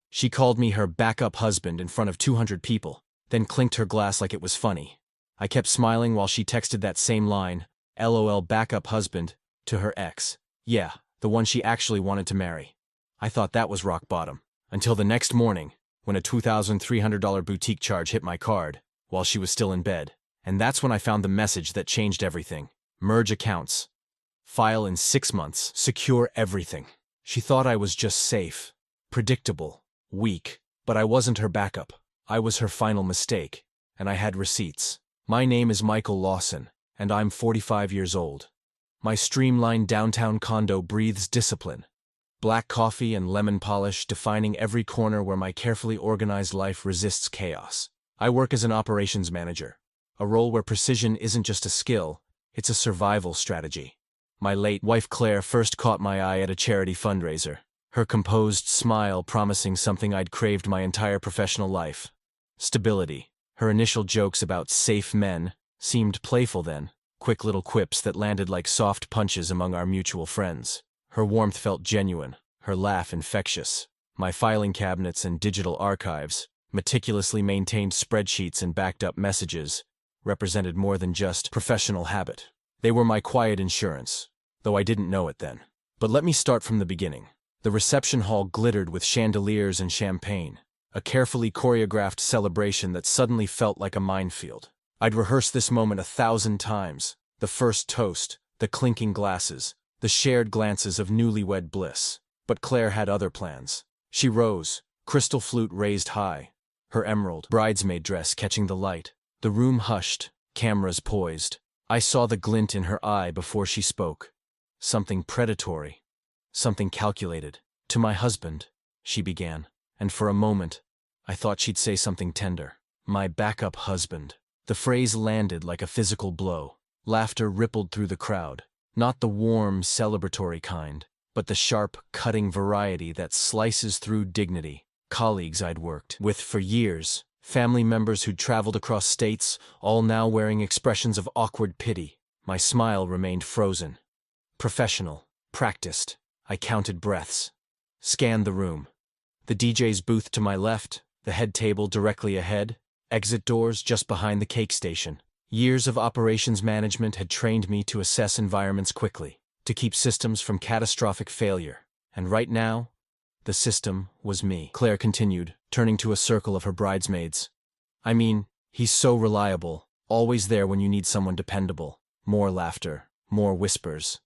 She called me her backup husband in front of 200 people, then clinked her glass like it was funny. I kept smiling while she texted that same line, LOL backup husband, to her ex. Yeah, the one she actually wanted to marry. I thought that was rock bottom. Until the next morning, when a $2,300 boutique charge hit my card, while she was still in bed. And that's when I found the message that changed everything. Merge accounts. File in 6 months. Secure everything. She thought I was just safe, predictable, weak, but I wasn't her backup. I was her final mistake, and I had receipts. My name is Michael Lawson, and I'm 45 years old. My streamlined downtown condo breathes discipline. Black coffee and lemon polish defining every corner where my carefully organized life resists chaos. I work as an operations manager, a role where precision isn't just a skill, it's a survival strategy. My late wife Claire first caught my eye at a charity fundraiser, her composed smile promising something I'd craved my entire professional life. Stability. Her initial jokes about safe men seemed playful then, quick little quips that landed like soft punches among our mutual friends. Her warmth felt genuine, her laugh infectious. My filing cabinets and digital archives, meticulously maintained spreadsheets and backed up messages, represented more than just professional habit. They were my quiet insurance, though I didn't know it then. But let me start from the beginning. The reception hall glittered with chandeliers and champagne, a carefully choreographed celebration that suddenly felt like a minefield. I'd rehearsed this moment 1,000 times, the first toast, the clinking glasses, the shared glances of newlywed bliss. But Claire had other plans. She rose, crystal flute raised high, her emerald bridesmaid dress catching the light. The room hushed, cameras poised. I saw the glint in her eye before she spoke. Something predatory, something calculated. To my husband, she began, and for a moment, I thought she'd say something tender. My backup husband. The phrase landed like a physical blow. Laughter rippled through the crowd. Not the warm, celebratory kind, but the sharp, cutting variety that slices through dignity. Colleagues I'd worked with for years, family members who'd traveled across states, all now wearing expressions of awkward pity. My smile remained frozen. Professional, practiced. I counted breaths. Scanned the room. The DJ's booth to my left, the head table directly ahead, exit doors just behind the cake station. Years of operations management had trained me to assess environments quickly, to keep systems from catastrophic failure. And right now, the system was me. Claire continued, turning to a circle of her bridesmaids. I mean, he's so reliable, always there when you need someone dependable. More laughter, more whispers.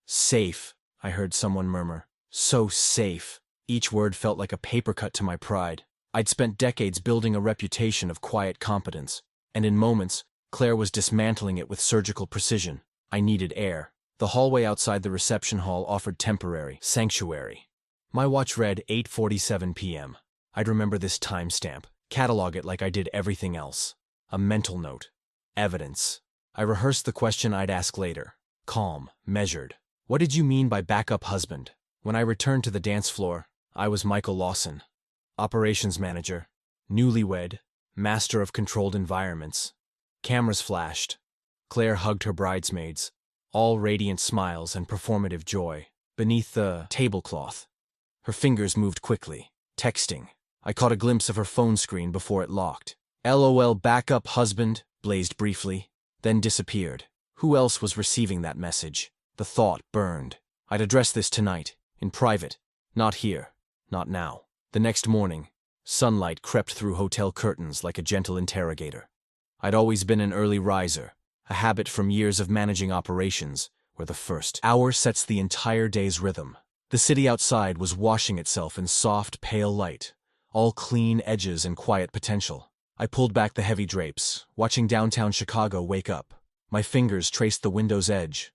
Safe, I heard someone murmur. So safe. Each word felt like a paper cut to my pride. I'd spent decades building a reputation of quiet competence, and in moments, Claire was dismantling it with surgical precision. I needed air. The hallway outside the reception hall offered temporary sanctuary. My watch read 8:47 p.m. I'd remember this timestamp, catalog it like I did everything else. A mental note. Evidence. I rehearsed the question I'd ask later. Calm, measured. What did you mean by backup husband? When I returned to the dance floor, I was Michael Lawson. Operations manager, newlywed, master of controlled environments. Cameras flashed. Claire hugged her bridesmaids, all radiant smiles and performative joy, beneath the tablecloth. Her fingers moved quickly, texting. I caught a glimpse of her phone screen before it locked. LOL backup husband blazed briefly, then disappeared. Who else was receiving that message? The thought burned. I'd address this tonight, in private. Not here, not now. The next morning, sunlight crept through hotel curtains like a gentle interrogator. I'd always been an early riser, a habit from years of managing operations, where the first hour sets the entire day's rhythm. The city outside was washing itself in soft, pale light, all clean edges and quiet potential. I pulled back the heavy drapes, watching downtown Chicago wake up. My fingers traced the window's edge,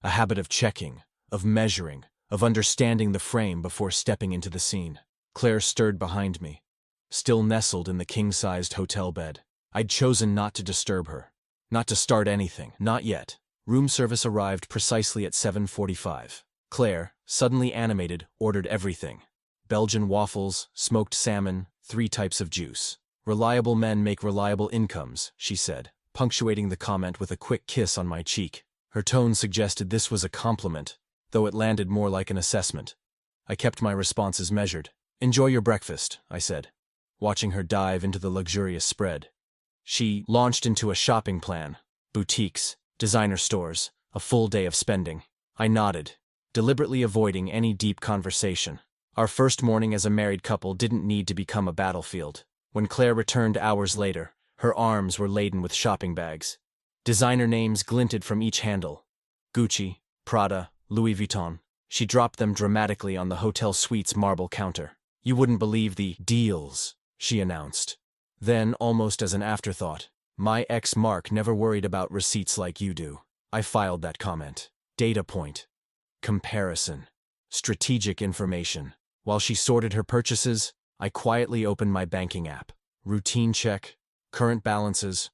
a habit of checking, of measuring, of understanding the frame before stepping into the scene. Claire stirred behind me, still nestled in the king-sized hotel bed. I'd chosen not to disturb her, not to start anything, not yet. Room service arrived precisely at 7:45. Claire, suddenly animated, ordered everything. Belgian waffles, smoked salmon, 3 types of juice. Reliable men make reliable incomes, she said, punctuating the comment with a quick kiss on my cheek. Her tone suggested this was a compliment, though it landed more like an assessment. I kept my responses measured. Enjoy your breakfast, I said, watching her dive into the luxurious spread. She launched into a shopping plan, boutiques, designer stores, a full day of spending. I nodded, deliberately avoiding any deep conversation. Our first morning as a married couple didn't need to become a battlefield. When Claire returned hours later, her arms were laden with shopping bags. Designer names glinted from each handle. Gucci, Prada, Louis Vuitton. She dropped them dramatically on the hotel suite's marble counter. You wouldn't believe the deals, she announced. Then, almost as an afterthought, my ex Mark never worried about receipts like you do. I filed that comment. Data point. Comparison. Strategic information. While she sorted her purchases, I quietly opened my banking app. Routine check, current balances.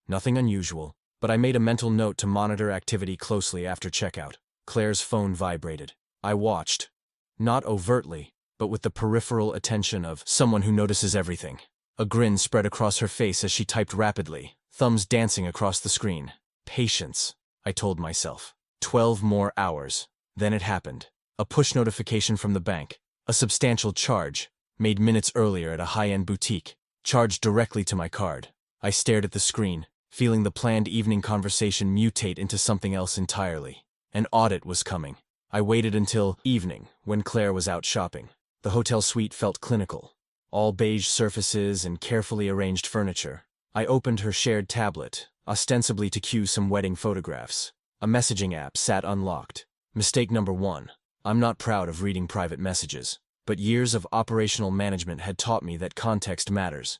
Nothing unusual, but I made a mental note to monitor activity closely after checkout. Claire's phone vibrated. I watched. Not overtly, but with the peripheral attention of someone who notices everything. A grin spread across her face as she typed rapidly, thumbs dancing across the screen. Patience, I told myself. 12 more hours. Then it happened. A push notification from the bank. A substantial charge, made minutes earlier at a high-end boutique, charged directly to my card. I stared at the screen, feeling the planned evening conversation mutate into something else entirely. An audit was coming. I waited until evening, when Claire was out shopping. The hotel suite felt clinical. All beige surfaces and carefully arranged furniture. I opened her shared tablet, ostensibly to cue some wedding photographs. A messaging app sat unlocked. Mistake number 1. I'm not proud of reading private messages, but years of operational management had taught me that context matters,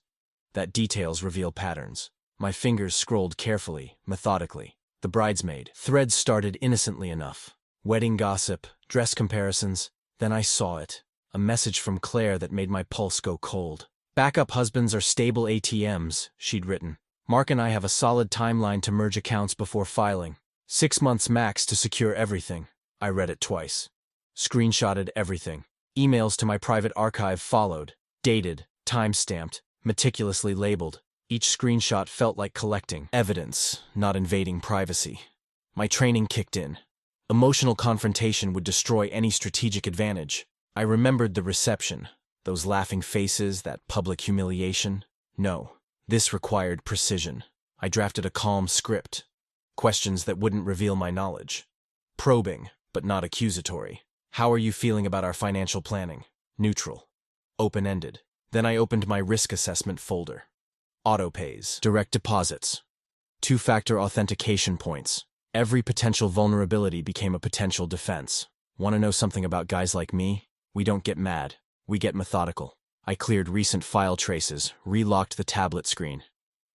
that details reveal patterns. My fingers scrolled carefully, methodically. The bridesmaid threads started innocently enough. Wedding gossip, dress comparisons. Then I saw it. A message from Claire that made my pulse go cold. Backup husbands are stable ATMs, she'd written. Mark and I have a solid timeline to merge accounts before filing. 6 months max to secure everything. I read it twice. Screenshotted everything. Emails to my private archive followed. Dated, time-stamped, meticulously labeled. Each screenshot felt like collecting evidence, not invading privacy. My training kicked in. Emotional confrontation would destroy any strategic advantage. I remembered the reception, those laughing faces, that public humiliation. No, this required precision. I drafted a calm script. Questions that wouldn't reveal my knowledge. Probing, but not accusatory. How are you feeling about our financial planning? Neutral. Open-ended. Then I opened my risk assessment folder. Autopays. Direct deposits. Two-factor authentication points. Every potential vulnerability became a potential defense. Want to know something about guys like me? We don't get mad. We get methodical. I cleared recent file traces, relocked the tablet screen.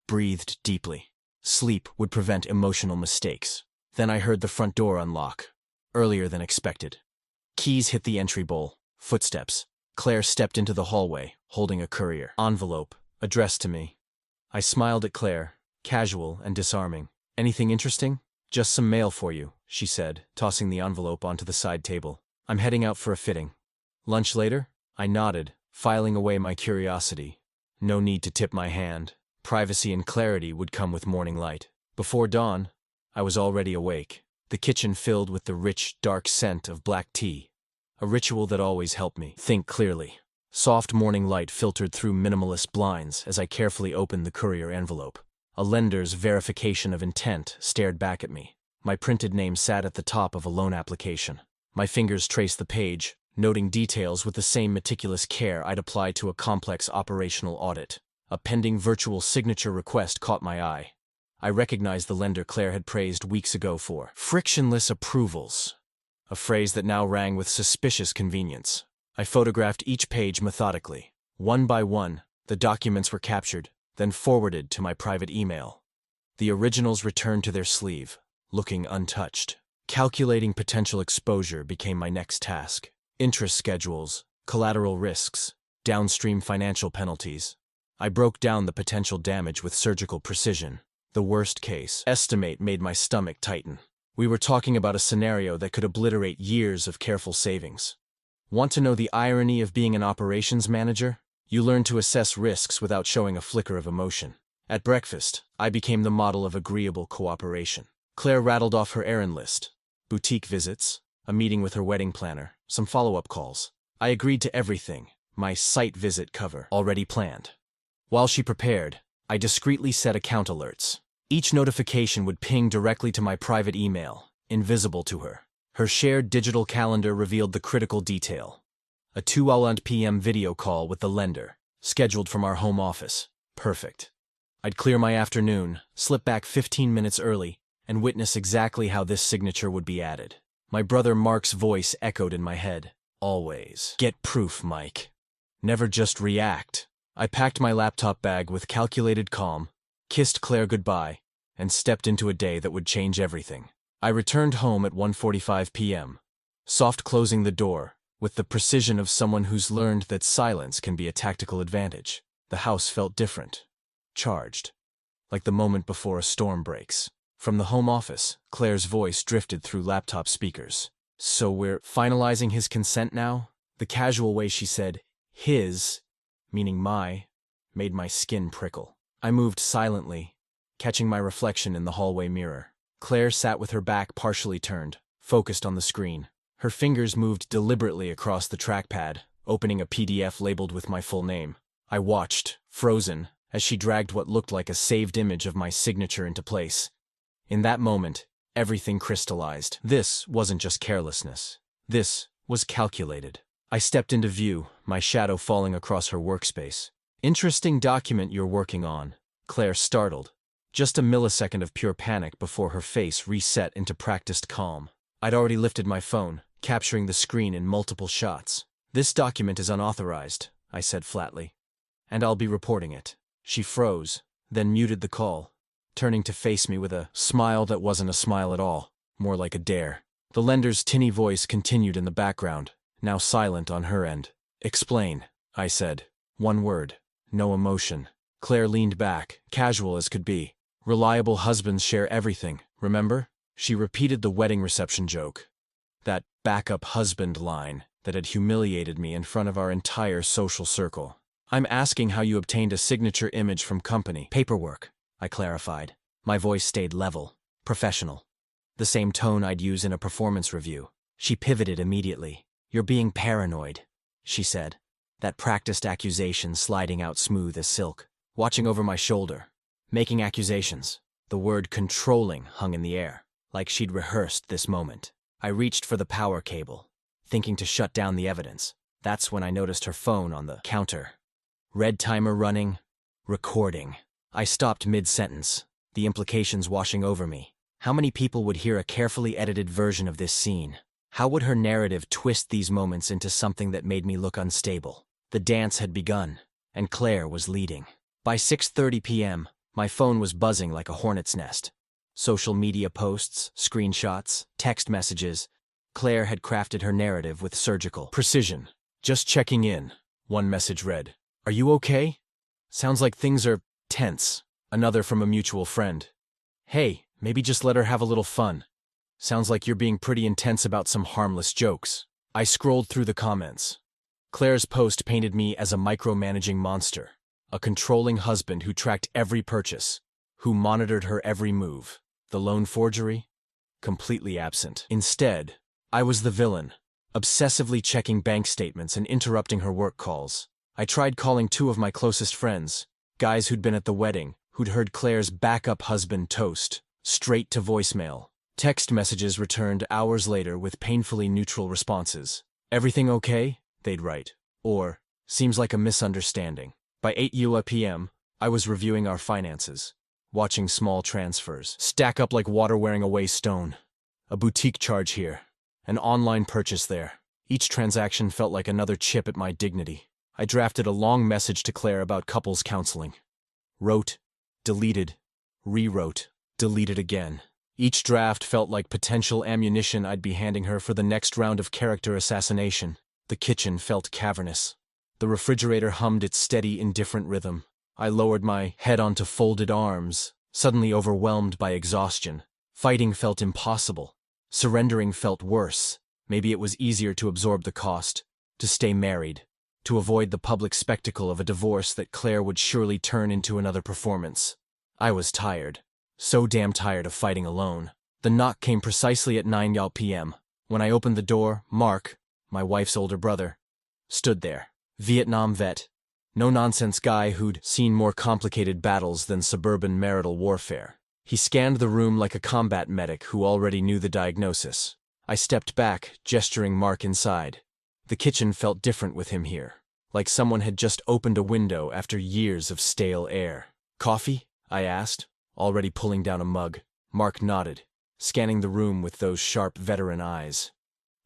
Breathed deeply. Sleep would prevent emotional mistakes. Then I heard the front door unlock. Earlier than expected. Keys hit the entry bowl. Footsteps. Claire stepped into the hallway, holding a courier envelope, addressed to me. I smiled at Claire, casual and disarming. Anything interesting? Just some mail for you, she said, tossing the envelope onto the side table. I'm heading out for a fitting. Lunch later? I nodded, filing away my curiosity. No need to tip my hand. Privacy and clarity would come with morning light. Before dawn, I was already awake. The kitchen filled with the rich, dark scent of black tea. A ritual that always helped me think clearly. Soft morning light filtered through minimalist blinds as I carefully opened the courier envelope. A lender's verification of intent stared back at me. My printed name sat at the top of a loan application. My fingers traced the page, noting details with the same meticulous care I'd apply to a complex operational audit. A pending virtual signature request caught my eye. I recognized the lender Claire had praised weeks ago for frictionless approvals, a phrase that now rang with suspicious convenience. I photographed each page methodically. One by one, the documents were captured, then forwarded to my private email. The originals returned to their sleeve, looking untouched. Calculating potential exposure became my next task. Interest schedules, collateral risks, downstream financial penalties. I broke down the potential damage with surgical precision. The worst case estimate made my stomach tighten. We were talking about a scenario that could obliterate years of careful savings. Want to know the irony of being an operations manager? You learn to assess risks without showing a flicker of emotion. At breakfast, I became the model of agreeable cooperation. Claire rattled off her errand list. Boutique visits, a meeting with her wedding planner, some follow-up calls. I agreed to everything, my site visit cover already planned. While she prepared, I discreetly set account alerts. Each notification would ping directly to my private email, invisible to her. Her shared digital calendar revealed the critical detail. A 2 p.m. video call with the lender, scheduled from our home office. Perfect. I'd clear my afternoon, slip back 15 minutes early, and witness exactly how this signature would be added. My brother Mark's voice echoed in my head. Always. Get proof, Mike. Never just react. I packed my laptop bag with calculated calm, kissed Claire goodbye, and stepped into a day that would change everything. I returned home at 1:45 p.m., soft closing the door, with the precision of someone who's learned that silence can be a tactical advantage. The house felt different. Charged. Like the moment before a storm breaks. From the home office, Claire's voice drifted through laptop speakers. So we're finalizing his consent now? The casual way she said, his, meaning my, made my skin prickle. I moved silently, catching my reflection in the hallway mirror. Claire sat with her back partially turned, focused on the screen. Her fingers moved deliberately across the trackpad, opening a PDF labeled with my full name. I watched, frozen, as she dragged what looked like a saved image of my signature into place. In that moment, everything crystallized. This wasn't just carelessness. This was calculated. I stepped into view, my shadow falling across her workspace. Interesting document you're working on, Claire startled. Just a millisecond of pure panic before her face reset into practiced calm. I'd already lifted my phone, capturing the screen in multiple shots. This document is unauthorized, I said flatly. And I'll be reporting it. She froze, then muted the call, turning to face me with a smile that wasn't a smile at all, more like a dare. The lender's tinny voice continued in the background, now silent on her end. Explain, I said. One word. No emotion. Claire leaned back, casual as could be. Reliable husbands share everything, remember? She repeated the wedding reception joke. That backup husband line that had humiliated me in front of our entire social circle. I'm asking how you obtained a signature image from company. Paperwork, I clarified. My voice stayed level, professional. The same tone I'd use in a performance review. She pivoted immediately. You're being paranoid, she said, that practiced accusation sliding out smooth as silk, watching over my shoulder, making accusations. The word controlling hung in the air, like she'd rehearsed this moment. I reached for the power cable, thinking to shut down the evidence. That's when I noticed her phone on the counter. Red timer running, recording. I stopped mid-sentence, the implications washing over me. How many people would hear a carefully edited version of this scene? How would her narrative twist these moments into something that made me look unstable? The dance had begun, and Claire was leading. By 6:30 p.m., my phone was buzzing like a hornet's nest. Social media posts, screenshots, text messages. Claire had crafted her narrative with surgical precision. Just checking in, one message read. Are you okay? Sounds like things are tense. Another from a mutual friend. Hey, maybe just let her have a little fun. Sounds like you're being pretty intense about some harmless jokes. I scrolled through the comments. Claire's post painted me as a micromanaging monster, a controlling husband who tracked every purchase, who monitored her every move. The loan forgery? Completely absent. Instead, I was the villain, obsessively checking bank statements and interrupting her work calls. I tried calling 2 of my closest friends, guys who'd been at the wedding, who'd heard Claire's backup husband toast, straight to voicemail. Text messages returned hours later with painfully neutral responses. Everything okay? They'd write. Or, seems like a misunderstanding. By 8 p.m., I was reviewing our finances, watching small transfers stack up like water wearing away stone. A boutique charge here, an online purchase there. Each transaction felt like another chip at my dignity. I drafted a long message to Claire about couples counseling. Wrote, deleted, rewrote, deleted again. Each draft felt like potential ammunition I'd be handing her for the next round of character assassination. The kitchen felt cavernous. The refrigerator hummed its steady, indifferent rhythm. I lowered my head onto folded arms, suddenly overwhelmed by exhaustion. Fighting felt impossible. Surrendering felt worse. Maybe it was easier to absorb the cost, to stay married, to avoid the public spectacle of a divorce that Claire would surely turn into another performance. I was tired. So damn tired of fighting alone. The knock came precisely at 9 p.m. When I opened the door, Mark, my wife's older brother, stood there, Vietnam vet. No-nonsense guy who'd seen more complicated battles than suburban marital warfare. He scanned the room like a combat medic who already knew the diagnosis. I stepped back, gesturing Mark inside. The kitchen felt different with him here, like someone had just opened a window after years of stale air. "Coffee?" I asked, already pulling down a mug. Mark nodded, scanning the room with those sharp veteran eyes.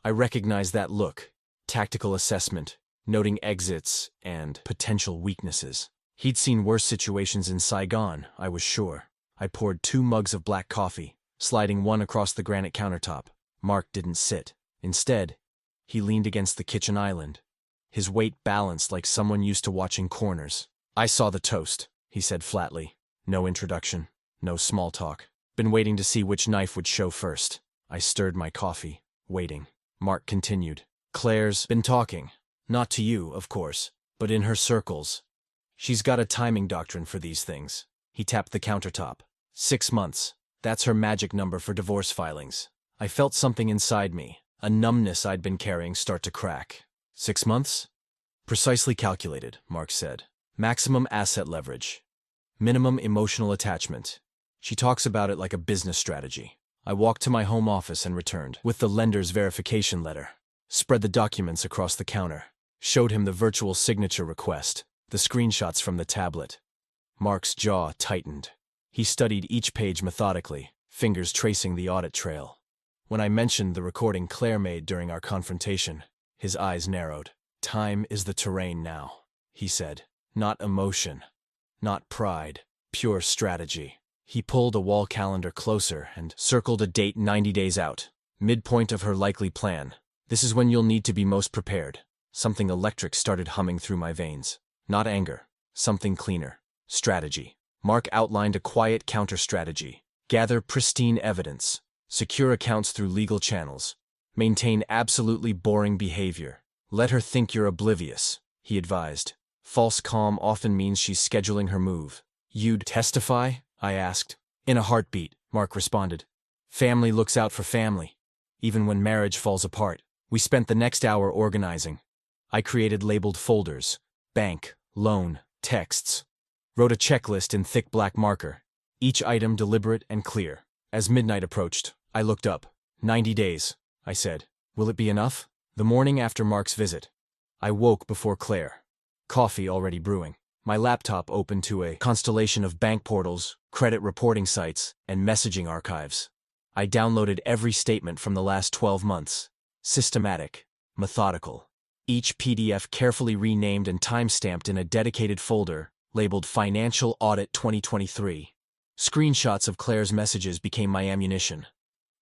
I recognized that look. Tactical assessment, noting exits and potential weaknesses. He'd seen worse situations in Saigon, I was sure. I poured 2 mugs of black coffee, sliding one across the granite countertop. Mark didn't sit. Instead, he leaned against the kitchen island, his weight balanced like someone used to watching corners. "I saw the toast," he said flatly. No introduction, no small talk. Been waiting to see which knife would show first. I stirred my coffee, waiting. Mark continued. "Claire's been talking. Not to you, of course, but in her circles. She's got a timing doctrine for these things." He tapped the countertop. 6 months. That's her magic number for divorce filings. I felt something inside me, a numbness I'd been carrying, start to crack. 6 months? Precisely calculated, Mark said. Maximum asset leverage. Minimum emotional attachment. She talks about it like a business strategy. I walked to my home office and returned, with the lender's verification letter. Spread the documents across the counter. Showed him the virtual signature request, the screenshots from the tablet. Mark's jaw tightened. He studied each page methodically, fingers tracing the audit trail. When I mentioned the recording Claire made during our confrontation, his eyes narrowed. "Time is the terrain now," he said. "Not emotion. Not pride. Pure strategy." He pulled a wall calendar closer and circled a date 90 days out. Midpoint of her likely plan. "This is when you'll need to be most prepared." Something electric started humming through my veins. Not anger. Something cleaner. Strategy. Mark outlined a quiet counter-strategy. Gather pristine evidence. Secure accounts through legal channels. Maintain absolutely boring behavior. Let her think you're oblivious, he advised. False calm often means she's scheduling her move. "You'd testify?" I asked. "In a heartbeat," Mark responded. "Family looks out for family, even when marriage falls apart." We spent the next hour organizing. I created labeled folders, bank, loan, texts. Wrote a checklist in thick black marker, each item deliberate and clear. As midnight approached, I looked up. 90 days, I said. "Will it be enough?" The morning after Mark's visit, I woke before Claire. Coffee already brewing. My laptop open to a constellation of bank portals, credit reporting sites, and messaging archives. I downloaded every statement from the last 12 months. Systematic, methodical. Each PDF carefully renamed and time-stamped in a dedicated folder labeled Financial Audit 2023. Screenshots of Claire's messages became my ammunition.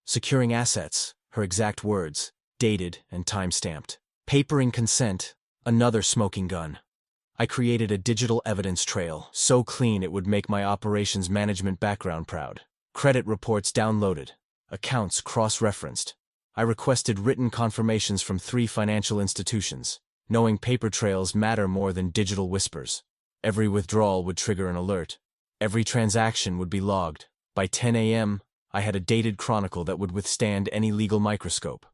Securing assets, her exact words, dated and time-stamped. Papering consent, another smoking gun. I created a digital evidence trail, so clean it would make my operations management background proud. Credit reports downloaded, accounts cross-referenced. I requested written confirmations from 3 financial institutions, knowing paper trails matter more than digital whispers. Every withdrawal would trigger an alert. Every transaction would be logged. By 10 a.m., I had a dated chronicle that would withstand any legal microscope.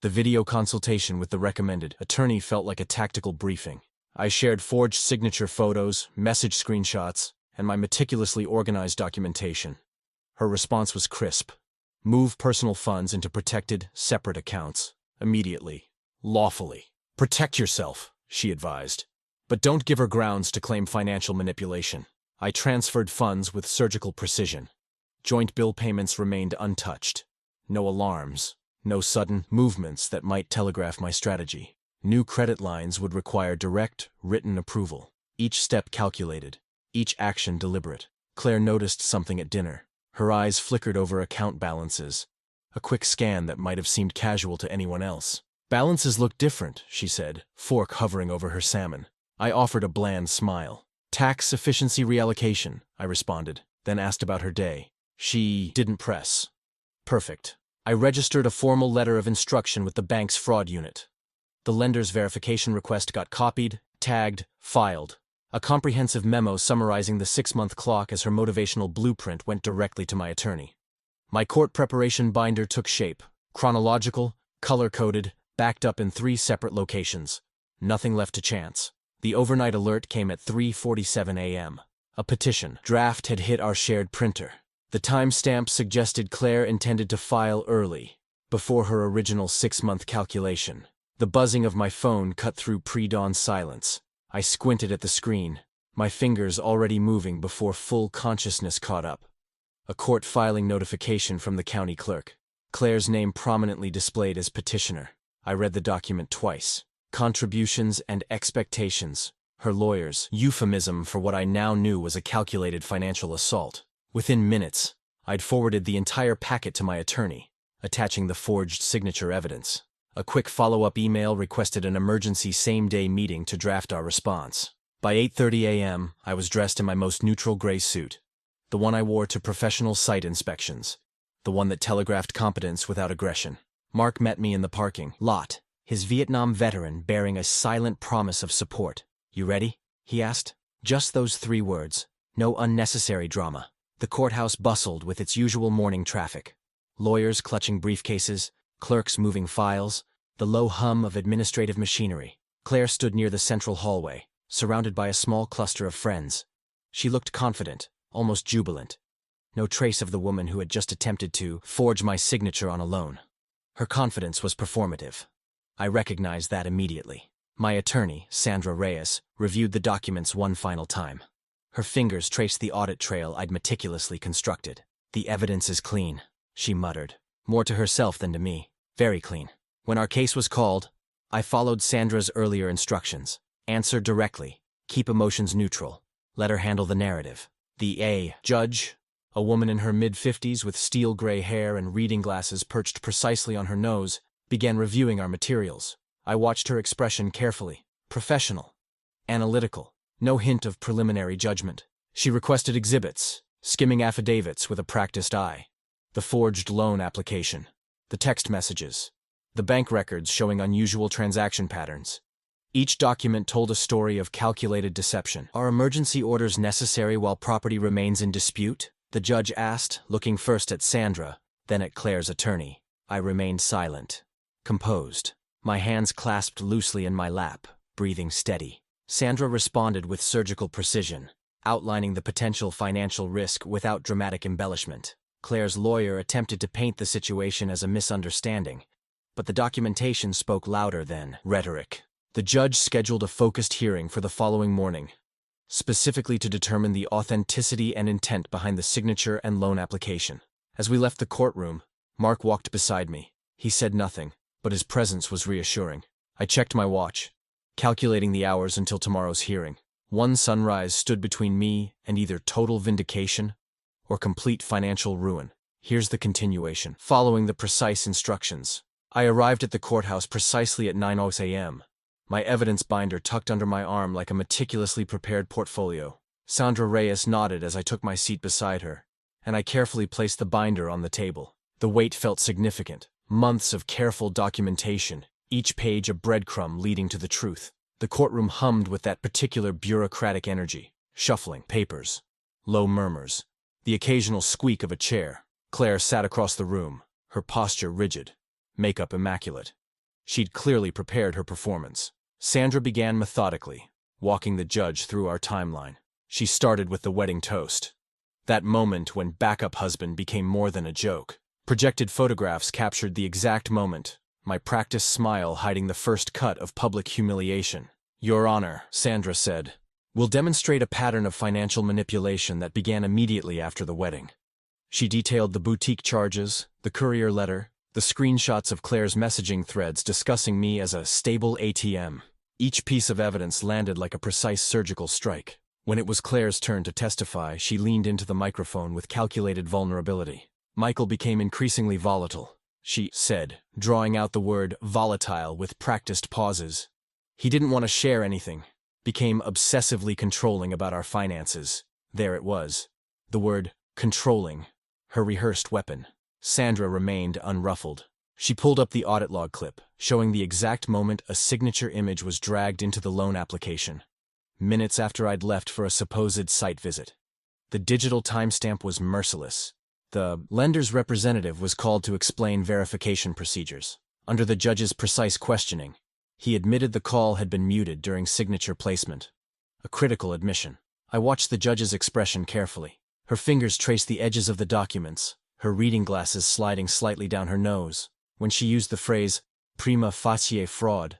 The video consultation with the recommended attorney felt like a tactical briefing. I shared forged signature photos, message screenshots, and my meticulously organized documentation. Her response was crisp. Move personal funds into protected, separate accounts. Immediately. Lawfully. Protect yourself, she advised. But don't give her grounds to claim financial manipulation. I transferred funds with surgical precision. Joint bill payments remained untouched. No alarms. No sudden movements that might telegraph my strategy. New credit lines would require direct, written approval. Each step calculated. Each action deliberate. Claire noticed something at dinner. Her eyes flickered over account balances. A quick scan that might have seemed casual to anyone else. "Balances look different," she said, fork hovering over her salmon. I offered a bland smile. "Tax efficiency reallocation," I responded, then asked about her day. She didn't press. Perfect. I registered a formal letter of instruction with the bank's fraud unit. The lender's verification request got copied, tagged, filed. A comprehensive memo summarizing the 6-month clock as her motivational blueprint went directly to my attorney. My court preparation binder took shape, chronological, color-coded, backed up in 3 separate locations. Nothing left to chance. The overnight alert came at 3:47 a.m. A petition draft had hit our shared printer. The timestamp suggested Claire intended to file early, before her original 6-month calculation. The buzzing of my phone cut through pre-dawn silence. I squinted at the screen, my fingers already moving before full consciousness caught up. A court filing notification from the county clerk. Claire's name prominently displayed as petitioner. I read the document twice. Contributions and expectations. Her lawyer's euphemism for what I now knew was a calculated financial assault. Within minutes, I'd forwarded the entire packet to my attorney, attaching the forged signature evidence. A quick follow-up email requested an emergency same-day meeting to draft our response. By 8:30 a.m., I was dressed in my most neutral gray suit, the one I wore to professional site inspections, the one that telegraphed competence without aggression. Mark met me in the parking lot, his Vietnam veteran bearing a silent promise of support. "You ready?" he asked. Just those 3 words. No unnecessary drama. The courthouse bustled with its usual morning traffic. Lawyers clutching briefcases, clerks moving files, the low hum of administrative machinery. Claire stood near the central hallway, surrounded by a small cluster of friends. She looked confident, almost jubilant. No trace of the woman who had just attempted to forge my signature on a loan. Her confidence was performative. I recognized that immediately. My attorney, Sandra Reyes, reviewed the documents one final time. Her fingers traced the audit trail I'd meticulously constructed. "The evidence is clean," she muttered, more to herself than to me. "Very clean." When our case was called, I followed Sandra's earlier instructions. Answer directly, keep emotions neutral, let her handle the narrative. The judge, a woman in her mid-50s with steel-gray hair and reading glasses perched precisely on her nose, began reviewing our materials. I watched her expression carefully, professional, analytical, no hint of preliminary judgment. She requested exhibits, skimming affidavits with a practiced eye. The forged loan application, the text messages, the bank records showing unusual transaction patterns. Each document told a story of calculated deception. "Are emergency orders necessary while property remains in dispute?" the judge asked, looking first at Sandra, then at Claire's attorney. I remained silent, composed, my hands clasped loosely in my lap, breathing steady. Sandra responded with surgical precision, outlining the potential financial risk without dramatic embellishment. Claire's lawyer attempted to paint the situation as a misunderstanding, but the documentation spoke louder than rhetoric. The judge scheduled a focused hearing for the following morning, specifically to determine the authenticity and intent behind the signature and loan application. As we left the courtroom, Mark walked beside me. He said nothing, but his presence was reassuring. I checked my watch, calculating the hours until tomorrow's hearing. One sunrise stood between me and either total vindication or complete financial ruin. Here's the continuation. Following the precise instructions, I arrived at the courthouse precisely at 9:00 a.m., my evidence binder tucked under my arm like a meticulously prepared portfolio. Sandra Reyes nodded as I took my seat beside her, and I carefully placed the binder on the table. The weight felt significant. Months of careful documentation, each page a breadcrumb leading to the truth. The courtroom hummed with that particular bureaucratic energy, shuffling papers, low murmurs, the occasional squeak of a chair. Claire sat across the room, her posture rigid, makeup immaculate. She'd clearly prepared her performance. Sandra began methodically, walking the judge through our timeline. She started with the wedding toast. That moment when backup husband became more than a joke. Projected photographs captured the exact moment, my practiced smile hiding the first cut of public humiliation. "Your Honor," Sandra said, "will demonstrate a pattern of financial manipulation that began immediately after the wedding." She detailed the boutique charges, the courier letter, the screenshots of Claire's messaging threads discussing me as a stable ATM. Each piece of evidence landed like a precise surgical strike. When it was Claire's turn to testify, she leaned into the microphone with calculated vulnerability. "Michael became increasingly volatile," she said, drawing out the word volatile with practiced pauses. "He didn't want to share anything, became obsessively controlling about our finances." There it was. The word controlling, her rehearsed weapon. Sandra remained unruffled. She pulled up the audit log clip, showing the exact moment a signature image was dragged into the loan application. Minutes after I'd left for a supposed site visit. The digital timestamp was merciless. The lender's representative was called to explain verification procedures. Under the judge's precise questioning, He admitted the call had been muted during signature placement. A critical admission. I watched the judge's expression carefully. Her fingers traced the edges of the documents, her reading glasses sliding slightly down her nose. When she used the phrase, prima facie fraud,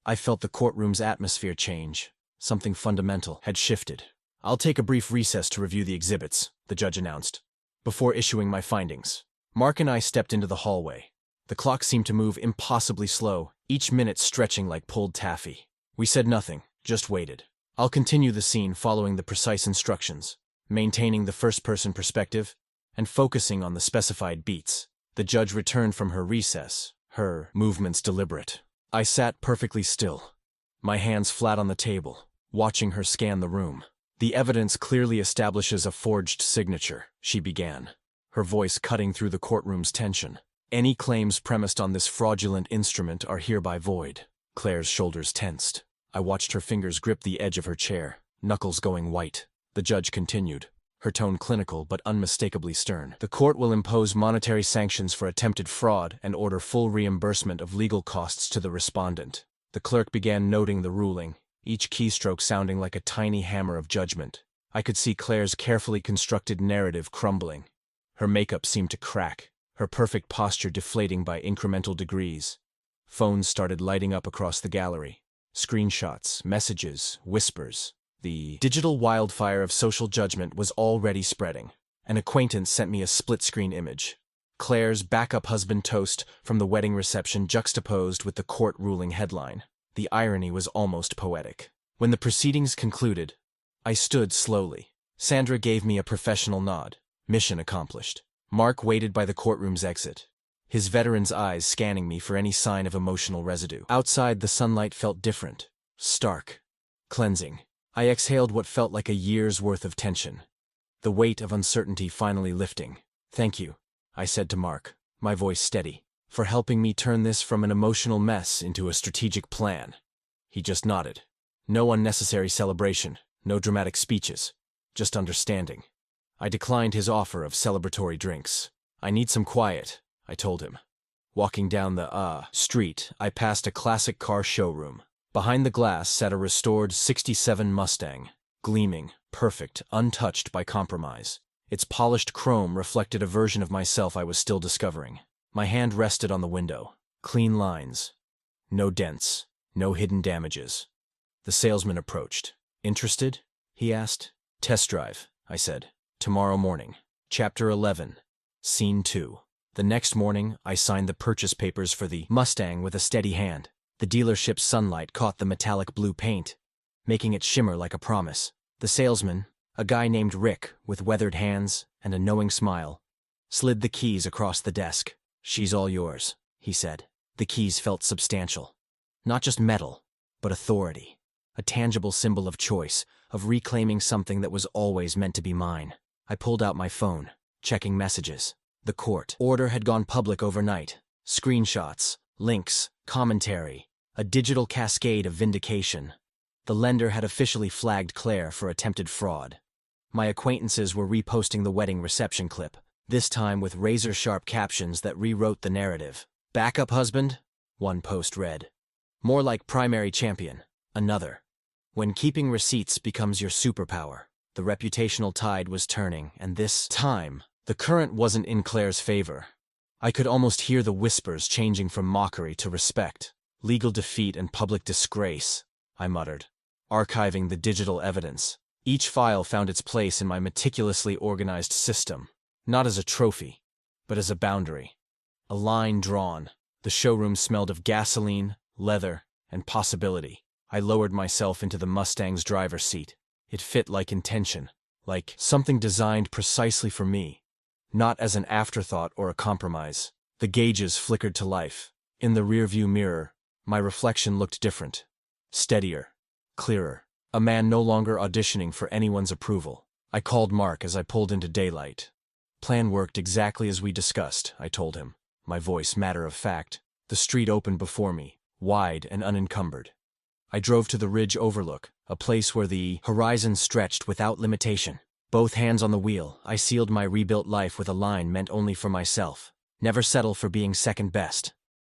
I felt the courtroom's atmosphere change. Something fundamental had shifted. "I'll take a brief recess to review the exhibits," the judge announced, before issuing my findings. Mark and I stepped into the hallway. The clock seemed to move impossibly slow, each minute stretching like pulled taffy. We said nothing, just waited. "I'll continue the scene following the precise instructions, maintaining the first-person perspective and focusing on the specified beats." The judge returned from her recess, her movements deliberate. I sat perfectly still, my hands flat on the table, watching her scan the room. "The evidence clearly establishes a forged signature," she began, her voice cutting through the courtroom's tension. "Any claims premised on this fraudulent instrument are hereby void." Claire's shoulders tensed. I watched her fingers grip the edge of her chair, knuckles going white. The judge continued, her tone clinical but unmistakably stern. "The court will impose monetary sanctions for attempted fraud and order full reimbursement of legal costs to the respondent." The clerk began noting the ruling, each keystroke sounding like a tiny hammer of judgment. I could see Claire's carefully constructed narrative crumbling. Her makeup seemed to crack, her perfect posture deflating by incremental degrees. Phones started lighting up across the gallery. Screenshots, messages, whispers. The digital wildfire of social judgment was already spreading. An acquaintance sent me a split-screen image. Claire's backup husband toast from the wedding reception juxtaposed with the court ruling headline. The irony was almost poetic. When the proceedings concluded, I stood slowly. Sandra gave me a professional nod. Mission accomplished. Mark waited by the courtroom's exit, his veteran's eyes scanning me for any sign of emotional residue. Outside, the sunlight felt different, stark, cleansing. I exhaled what felt like a year's worth of tension, the weight of uncertainty finally lifting. "Thank you," I said to Mark, my voice steady, "for helping me turn this from an emotional mess into a strategic plan." He just nodded. No unnecessary celebration, no dramatic speeches, just understanding. I declined his offer of celebratory drinks. "I need some quiet," I told him. Walking down the street, I passed a classic car showroom. Behind the glass sat a restored '67 Mustang, gleaming, perfect, untouched by compromise. Its polished chrome reflected a version of myself I was still discovering. My hand rested on the window. Clean lines. No dents. No hidden damages. The salesman approached. "Interested?" he asked. "Test drive," I said. "Tomorrow morning." Chapter 11. Scene 2. The next morning, I signed the purchase papers for the Mustang with a steady hand. The dealership's sunlight caught the metallic blue paint, making it shimmer like a promise. The salesman, a guy named Rick with weathered hands and a knowing smile, slid the keys across the desk. "She's all yours," he said. The keys felt substantial. Not just metal, but authority. A tangible symbol of choice, of reclaiming something that was always meant to be mine. I pulled out my phone, checking messages. The court order had gone public overnight. Screenshots, links, commentary, a digital cascade of vindication. The lender had officially flagged Claire for attempted fraud. My acquaintances were reposting the wedding reception clip, this time with razor-sharp captions that rewrote the narrative. "Backup husband?" one post read. "More like primary champion," another. "When keeping receipts becomes your superpower." The reputational tide was turning, and this time, the current wasn't in Claire's favor. I could almost hear the whispers changing from mockery to respect. "Legal defeat and public disgrace," I muttered, archiving the digital evidence. Each file found its place in my meticulously organized system, not as a trophy, but as a boundary. A line drawn. The showroom smelled of gasoline, leather, and possibility. I lowered myself into the Mustang's driver's seat. It fit like intention, like something designed precisely for me, not as an afterthought or a compromise. The gauges flickered to life. In the rearview mirror, my reflection looked different. Steadier, clearer. A man no longer auditioning for anyone's approval. I called Mark as I pulled into daylight. "Plan worked exactly as we discussed," I told him, my voice matter of fact. The street opened before me, wide and unencumbered. I drove to the ridge overlook, a place where the horizon stretched without limitation. Both hands on the wheel, I sealed my rebuilt life with a line meant only for myself. Never settle for being second best.